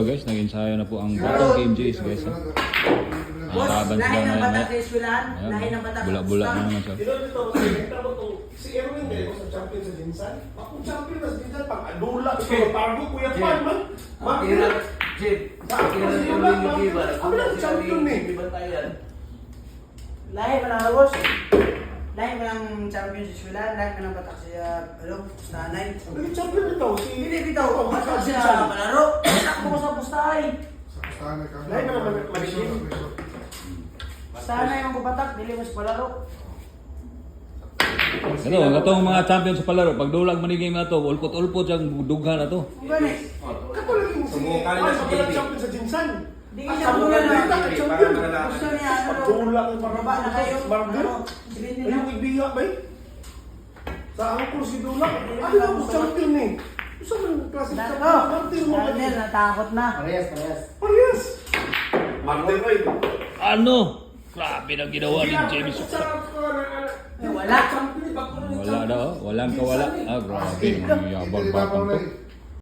Guys, nag-ensayo na po ang batang KMJs guys. Nakakaban sila lahi ng na batak sa eskwelahan, lahi ng batak sa Bula-bula na pustahan. naman siya. Si Erwin din sa champion sa Jinsan. Ako champion sa Jinsan pag adula sa Pargo Kuya Pan man. Kira, Jim. Kira si Erwin yung Kiba. Ako lang champion eh. Lahi mo ng lagos. Lahi mo ng champion sa eskwelahan, lahi mo ng batak sa pustahan. Ang champion ito si Hindi bitaw ko, batak sa palaro. Batak mo sa pustahan. Lahi na naman magiging. Pustahan yung batak, dili mo sa palaro. Ito ang mga champion sa palaro. Pag dulag manigay mo ito, ulpot-ulpot yung dughan na ito. Kung gani, Kato lang yung Sumukan nila si JB. champion sa Jinsan. di ka siya bunga na. Champion. Gusto niya, Pagdula ng baba na kayo. Margo. Sabihin Ano nila. yung ibiya ba eh? Sa angkol si Dula. Ano yung champion eh? Gusto mo yung klase Dato, champion? Martin mo ba? Daniel, natakot na. Parehas. Martin ba yun? Ano? Grabe na ginawa ni James. Wala. Wala daw, walang kawala. Ah, grabe. Yabang-bakang to.